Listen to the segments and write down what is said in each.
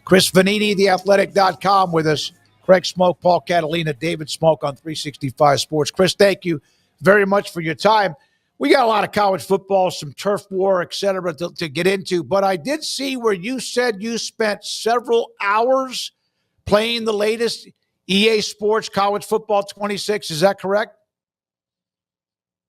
Chris Vannini, theathletic.com with us. Craig Smoke, Paul Catalina, David Smoke on 365 Sports. Chris, thank you very much for your time. We got a lot of college football, some turf war, et cetera, to get into. But I did see where you said you spent several hours playing the latest EA Sports College Football 26. Is that correct?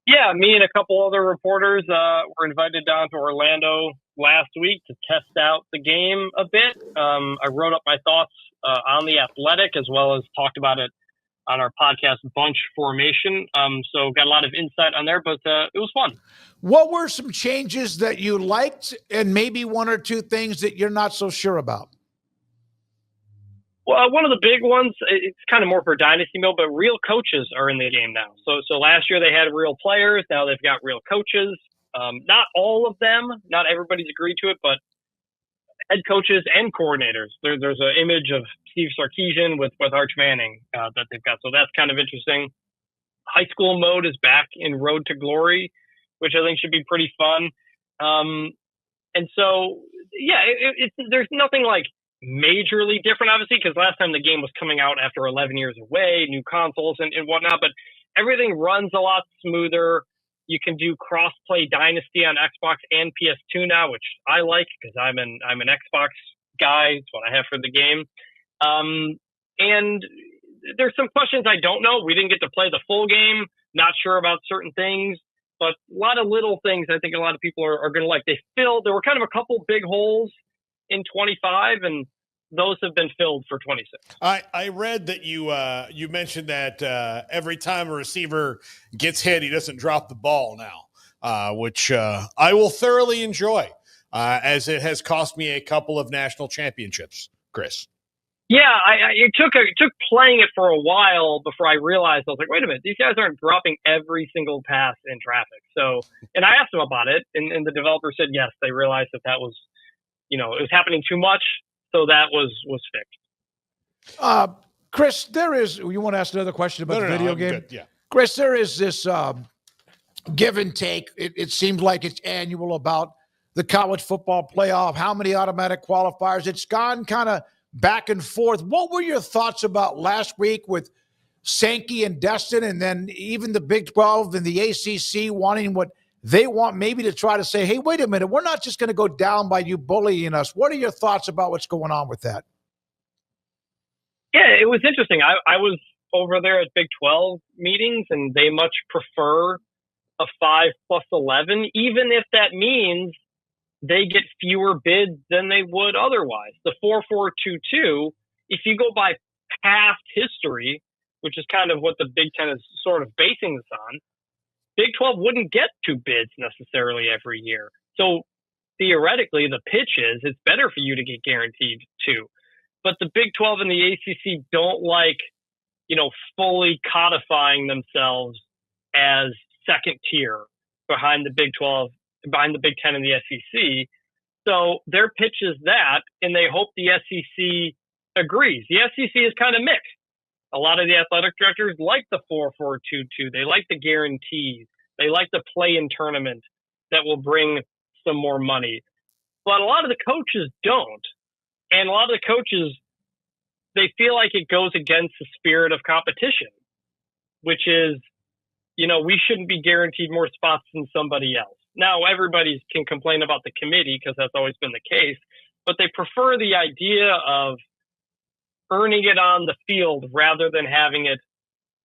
Yeah, me and a couple other reporters were invited down to Orlando last week to test out the game a bit. I wrote up my thoughts on the Athletic, as well as talked about it on our podcast, Bunch Formation. So got a lot of insight on there, but it was fun. What were some changes that you liked and maybe one or two things that you're not so sure about? Well, one of the big ones, it's kind of more for dynasty mode, but real coaches are in the game now. So last year they had real players. Now they've got real coaches. Not all of them, not everybody's agreed to it, but head coaches and coordinators. There's an image of Steve Sarkisian with Arch Manning that they've got. So that's kind of interesting. High school mode is back in Road to Glory, which I think should be pretty fun. And so, yeah, there's nothing like majorly different, obviously, because last time the game was coming out after 11 years away, new consoles and whatnot, but everything runs a lot smoother. You can do cross-play Dynasty on Xbox and PS2 now, which I like because I'm an Xbox guy. It's what I have for the game. And there's some questions I don't know. We didn't get to play the full game. Not sure about certain things, but a lot of little things I think a lot of people are going to like. There were kind of a couple big holes in 25, and those have been filled for 26. I read that you mentioned that every time a receiver gets hit, he doesn't drop the ball now, which I will thoroughly enjoy, as it has cost me a couple of national championships, Chris. Yeah, it took playing it for a while before I realized. I was like, wait a minute, these guys aren't dropping every single pass in traffic. So, and I asked them about it, and the developer said yes, they realized that was, it was happening too much. So that was fixed. Chris, you want to ask another question about the video game? Good, yeah. Chris, there is this give and take. It seems like it's annual about the college football playoff, how many automatic qualifiers. It's gone kind of back and forth. What were your thoughts about last week with Sankey and Destin, and then even the Big 12 and the ACC wanting what they want, maybe to try to say, hey, wait a minute, we're not just going to go down by you bullying us. What are your thoughts about what's going on with that? Yeah, it was interesting. I was over there at Big 12 meetings, and they much prefer a 5+11, even if that means they get fewer bids than they would otherwise. The 4-4-2-2, if you go by past history, which is kind of what the Big Ten is sort of basing this on, Big 12 wouldn't get 2 bids necessarily every year. So theoretically, the pitch is it's better for you to get guaranteed 2. But the Big 12 and the ACC don't like, fully codifying themselves as second tier behind the Big 12, behind the Big 10 and the SEC. So their pitch is that, and they hope the SEC agrees. The SEC is kind of mixed. A lot of the athletic directors like the 4-4-2-2. They like the guarantees. They like the play-in tournament that will bring some more money. But a lot of the coaches don't. And a lot of the coaches, they feel like it goes against the spirit of competition, which is, we shouldn't be guaranteed more spots than somebody else. Now, everybody can complain about the committee because that's always been the case, but they prefer the idea of earning it on the field rather than having it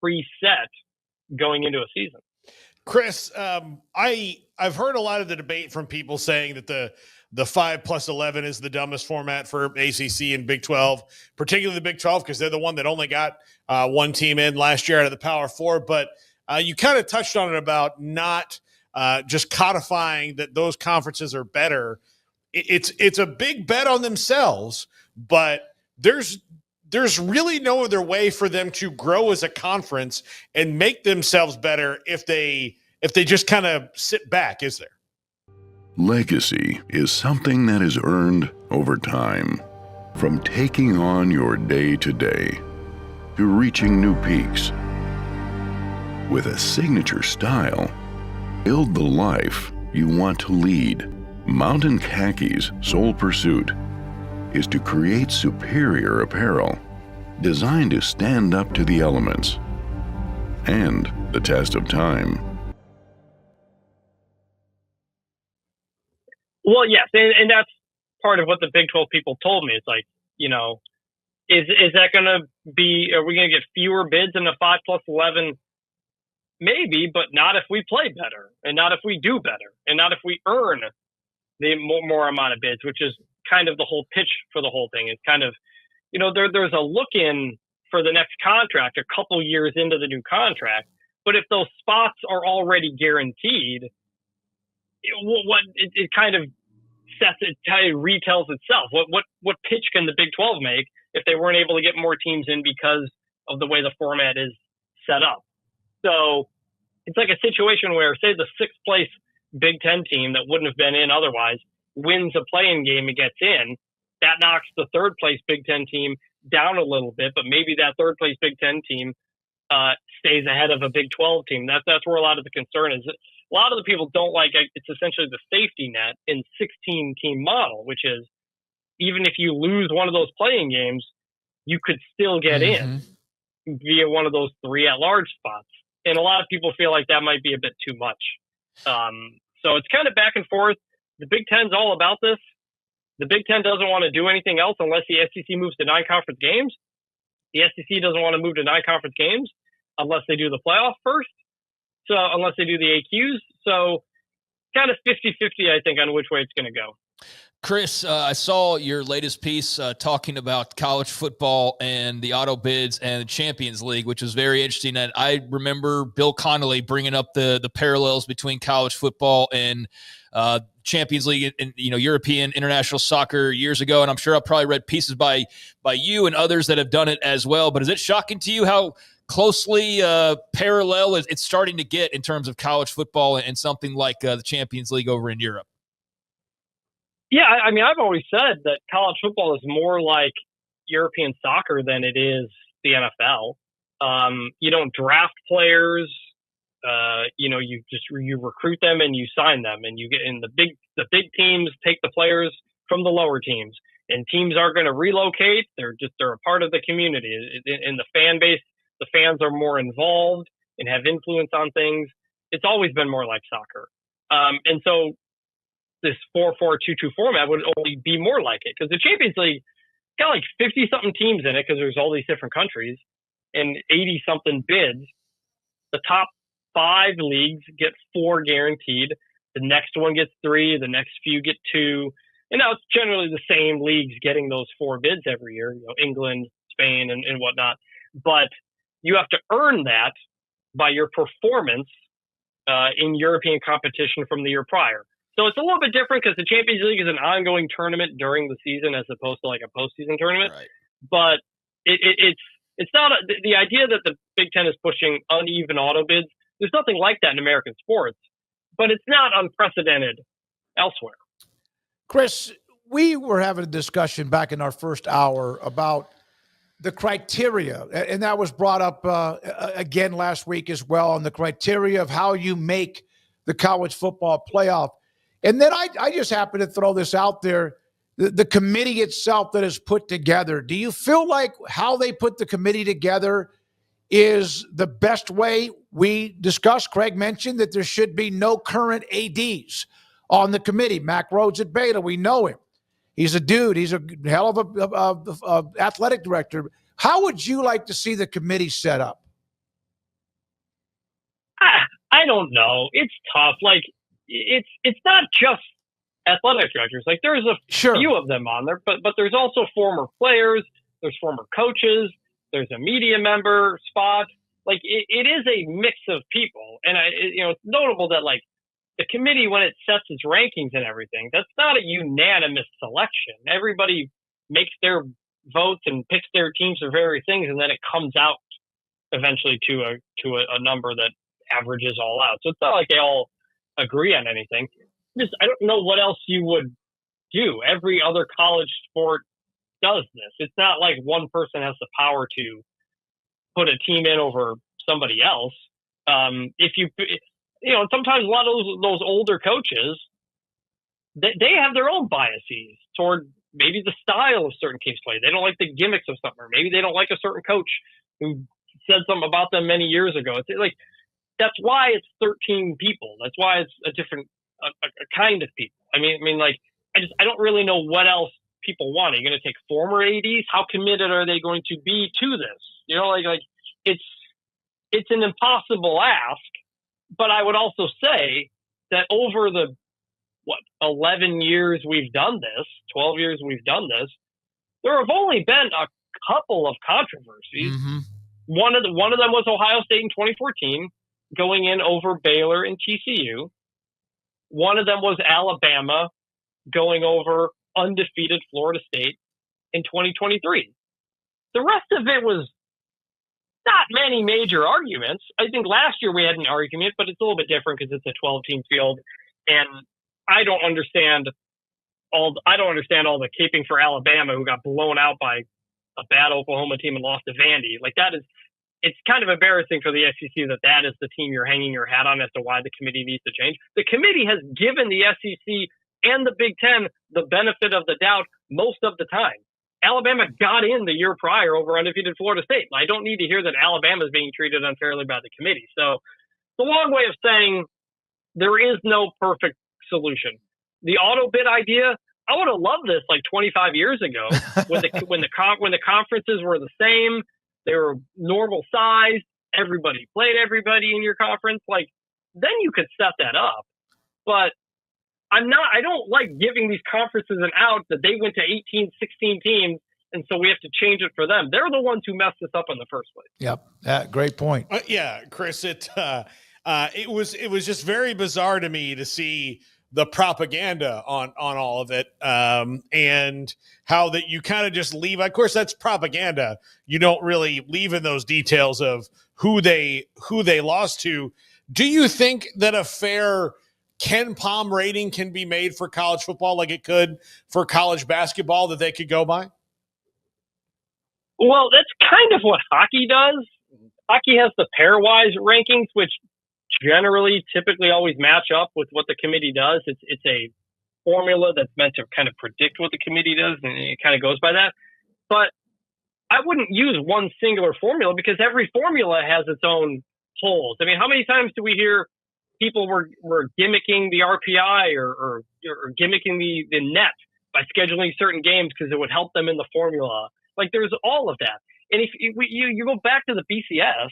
preset going into a season. Chris, I've heard a lot of the debate from people saying that the 5+11 is the dumbest format for ACC and Big 12, particularly the Big 12, because they're the one that only got one team in last year out of the Power Four. But you kind of touched on it about not just codifying that those conferences are better. It's a big bet on themselves, but there's really no other way for them to grow as a conference and make themselves better if they just kind of sit back, is there? Legacy is something that is earned over time. From taking on your day-to-day to reaching new peaks. With a signature style, build the life you want to lead. Mountain Khakis' sole pursuit is to create superior apparel designed to stand up to the elements and the test of time. Well, yes, and that's part of what the Big 12 people told me. It's like, is that going to be? Are we going to get fewer bids in the 5+11? Maybe, but not if we play better, and not if we do better, and not if we earn the more amount of bids, which is kind of the whole pitch for the whole thing. It's kind of, there's a look in for the next contract a couple years into the new contract, but if those spots are already guaranteed, it kind of sets it, kind of retells itself. What pitch can the Big 12 make if they weren't able to get more teams in because of the way the format is set up? So it's like a situation where, say, the sixth place Big 10 team that wouldn't have been in otherwise wins a play-in game and gets in. That knocks the third place Big 10 team down a little bit, but maybe that third place Big 10 team stays ahead of a Big 12 team. That's where a lot of the concern is. A lot of the people don't like it. It's essentially the safety net in 16-team model, which is even if you lose one of those playing games, you could still get in via one of those 3 at-large spots. And a lot of people feel like that might be a bit too much. So it's kind of back and forth. The Big Ten's all about this. The Big Ten doesn't want to do anything else unless the SEC moves to 9 conference games. The SEC doesn't want to move to 9 conference games unless they do the playoff first. So unless they do the AQs. So kind of 50-50, I think, on which way it's going to go. Chris, I saw your latest piece talking about college football and the auto bids and the Champions League, which was very interesting. And I remember Bill Connolly bringing up the parallels between college football and Champions League and European international soccer years ago. And I'm sure I've probably read pieces by you and others that have done it as well. But is it shocking to you how closely parallel it's starting to get in terms of college football and something like the Champions League over in Europe? Yeah, I mean, I've always said that college football is more like European soccer than it is the NFL. You don't draft players. You recruit them and you sign them, and you get in the big teams take the players from the lower teams, and teams aren't going to relocate. They're a part of the community. In the fan base, the fans are more involved and have influence on things. It's always been more like soccer, and so this 4-4-2-2 format would only be more like it, because the Champions League got like 50-something teams in it because there's all these different countries and 80-something bids. The top 5 leagues get 4 guaranteed. The next one gets 3. The next few get 2. And now it's generally the same leagues getting those 4 bids every year, England, Spain, and whatnot. But you have to earn that by your performance in European competition from the year prior. So it's a little bit different because the Champions League is an ongoing tournament during the season as opposed to like a postseason tournament. Right. But it's not the idea that the Big Ten is pushing uneven auto bids. There's nothing like that in American sports, but it's not unprecedented elsewhere. Chris, we were having a discussion back in our first hour about the criteria, and that was brought up again last week as well, on the criteria of how you make the college football playoff. And then I just happen to throw this out there, the committee itself that is put together. Do you feel like how they put the committee together is the best way? We discussed, Craig mentioned that there should be no current ADs on the committee. Mac Rhodes at Baylor, we know him. He's a dude. He's a hell of a athletic director. How would you like to see the committee set up? I don't know. It's tough. Like, it's not just athletic directors. Like, there's a few of them on there, but there's also former players, there's former coaches, there's a media member spot. Like, it is a mix of people, and it's notable that like the committee, when it sets its rankings and everything, that's not a unanimous selection. Everybody makes their votes and picks their teams for various things, and then it comes out eventually to a number that averages all out. So it's not like they all agree on anything. I don't know what else you would do. Every other college sport does this. It's not like one person has the power to put a team in over somebody else. Sometimes a lot of those older coaches, they have their own biases toward maybe the style of certain teams play. They don't like the gimmicks of something, or maybe they don't like a certain coach who said something about them many years ago. It's like, that's why it's 13 people. That's why it's a different a kind of people. I mean, like, I don't really know what else people want. Are you going to take former ADs? How committed are they going to be to this? You know, like it's an impossible ask. But I would also say that over the 11 years we've done this, 12 years we've done this, there have only been a couple of controversies. Mm-hmm. One of them was Ohio State in 2014, going in over Baylor and TCU. One of them was Alabama going over undefeated Florida State in 2023. The rest of it was not many major arguments. I think last year we had an argument, but it's a little bit different because it's a 12-team field, and I don't understand all the caping for Alabama, who got blown out by a bad Oklahoma team and lost to Vandy. Like, it's kind of embarrassing for the SEC that is the team you're hanging your hat on as to why the committee needs to change. The committee has given the SEC and the Big Ten the benefit of the doubt most of the time. Alabama got in the year prior over undefeated Florida State. I don't need to hear that Alabama is being treated unfairly by the committee. So it's a long way of saying there is no perfect solution. The auto bid idea, I would have loved this like 25 years ago when the conferences were the same. They were normal size. Everybody played everybody in your conference. Like, then you could set that up. But I don't like giving these conferences an out that they went to 18, 16 teams, and so we have to change it for them. They're the ones who messed this up in the first place. Yep. Great point. Yeah, Chris, it was just very bizarre to me to see the propaganda on all of it, and how that you kind of just leave. Of course, that's propaganda. You don't really leave in those details of who they lost to. Do you think that a fair Ken Palm rating can be made for college football like it could for college basketball that they could go by? Well, that's kind of what hockey does. Hockey has the pairwise rankings, which generally typically always match up with what the committee does. It's a formula that's meant to kind of predict what the committee does, and it kind of goes by that. But I wouldn't use one singular formula, because every formula has its own holes. I mean, how many times do we hear people were gimmicking the RPI or gimmicking the net by scheduling certain games because it would help them in the formula? Like, there's all of that. And if you go back to the BCS,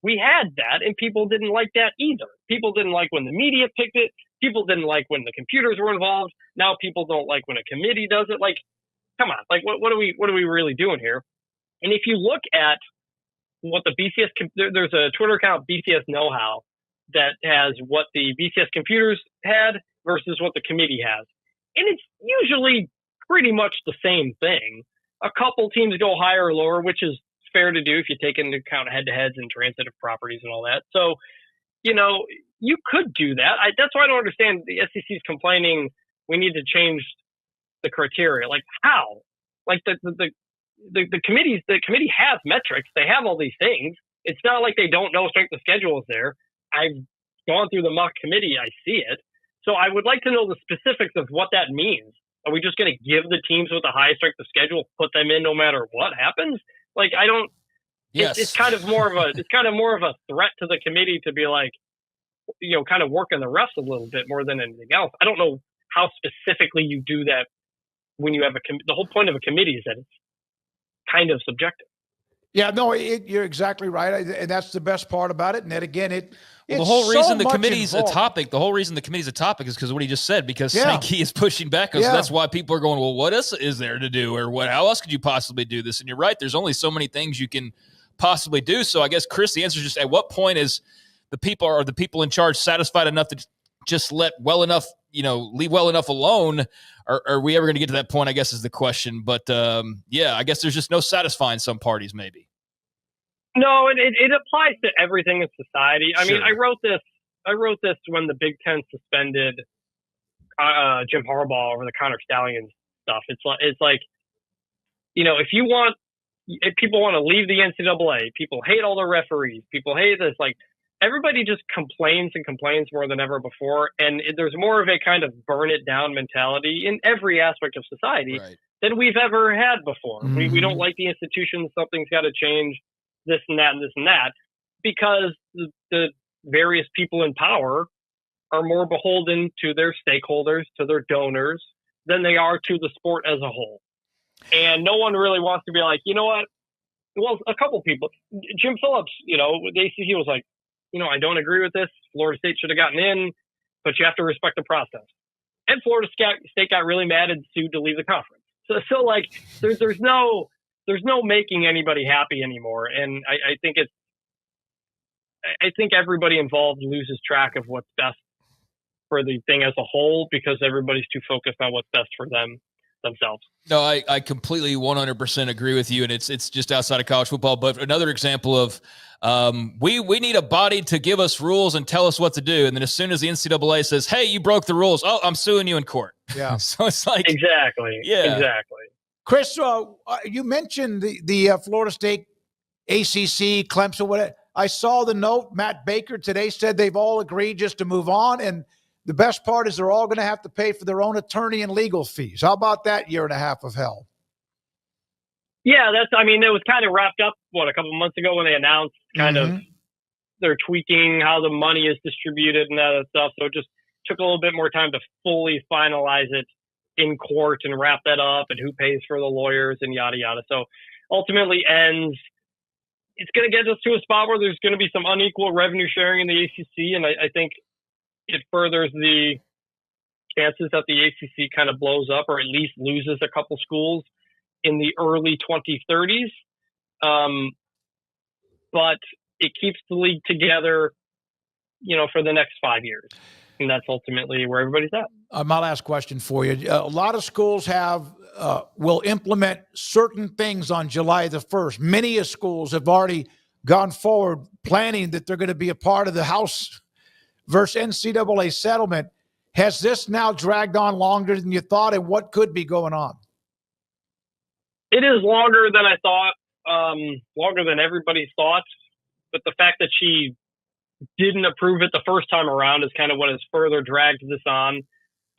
we had that, and people didn't like that either. People didn't like when the media picked it. People didn't like when the computers were involved. Now people don't like when a committee does it. Like, come on, like what are we really doing here? And if you look at what the BCS, there's a Twitter account, BCS Know-How, that has what the BCS computers had versus what the committee has. And it's usually pretty much the same thing. A couple teams go higher or lower, which is fair to do if you take into account head-to-heads and transitive properties and all that. So, you could do that. That's why I don't understand the SEC's complaining we need to change the criteria. Like, how? Like, the committee has metrics. They have all these things. It's not like they don't know strength of schedule is there. I've gone through the mock committee. I see it. So I would like to know the specifics of what that means. Are we just going to give the teams with the highest strength of schedule, put them in no matter what happens? Like, I don't. Yes. It's kind of more of a threat to the committee to be like, kind of working the refs a little bit more than anything else. I don't know how specifically you do that when you have the whole point of a committee is that it's kind of subjective. Yeah, no, you're exactly right, and that's the best part about it. And then again, the whole reason the committee's a topic. The whole reason the committee's a topic is because what he just said. Because Sankey is pushing back, so that's why people are going, well, what else is there to do, or what? How else could you possibly do this? And you're right. There's only so many things you can possibly do. So I guess, Chris, the answer is just, at what point is the people in charge satisfied enough to just leave well enough alone? Are we ever going to get to that point, I guess, is the question. But I guess there's just no satisfying some parties, maybe. No, it applies to everything in society. I mean, I wrote this when the Big Ten suspended Jim Harbaugh over the Connor Stallions stuff. It's like, if people want to leave the NCAA, people hate all the referees, people hate this. Like, everybody just complains and complains more than ever before. And there's more of a kind of burn it down mentality in every aspect of society Right. than we've ever had before. Mm-hmm. We don't like the institution. Something's got to change, this and that and this and that, because the various people in power are more beholden to their stakeholders, to their donors, than they are to the sport as a whole. And no one really wants to be like, you know what? Well, a couple people, Jim Phillips, the ACC was like, I don't agree with this. Florida State should have gotten in, but you have to respect the process. And Florida State got really mad and sued to leave the conference. So like, there's no making anybody happy anymore. And I think everybody involved loses track of what's best for the thing as a whole, because everybody's too focused on what's best for themselves. No, I completely 100% agree with you. And it's just outside of college football. But another example of we need a body to give us rules and tell us what to do. And then as soon as the NCAA says, hey, you broke the rules, oh, I'm suing you in court. Yeah. So it's like, exactly. Yeah. Exactly. Chris, you mentioned the Florida State, ACC, Clemson. What I saw the note, Matt Baker today said they've all agreed just to move on. And the best part is they're all going to have to pay for their own attorney and legal fees. How about that year and a half of hell? Yeah, it was kind of wrapped up, a couple months ago when they announced kind of they're tweaking how the money is distributed and that stuff. So it just took a little bit more time to fully finalize it in court and wrap that up and who pays for the lawyers and yada, yada. So ultimately it's going to get us to a spot where there's going to be some unequal revenue sharing in the ACC. And I think it furthers the chances that the ACC kind of blows up or at least loses a couple schools in the early 2030s. But it keeps the league together, for the next 5 years. And that's ultimately where everybody's at. My last question for you. A lot of schools will implement certain things on July the 1st. Many schools have already gone forward planning that they're going to be a part of the House versus NCAA settlement. Has this now dragged on longer than you thought, and what could be going on? It is longer than I thought, longer than everybody thought. But the fact that she didn't approve it the first time around is kind of what has further dragged this on.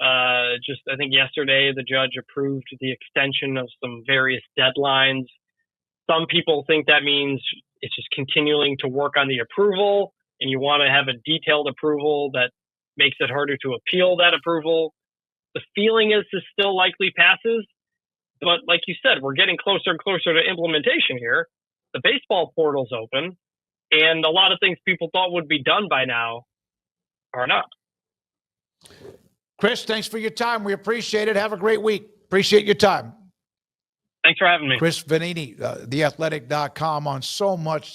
I think yesterday the judge approved the extension of some various deadlines. Some people think that means it's just continuing to work on the approval, and you want to have a detailed approval that makes it harder to appeal that approval. The feeling is this still likely passes, but like you said, we're getting closer and closer to implementation here. The baseball portal's open, and a lot of things people thought would be done by now are not. Chris, thanks for your time. We appreciate it. Have a great week. Appreciate your time. Thanks for having me. Chris Vannini, theathletic.com, on so much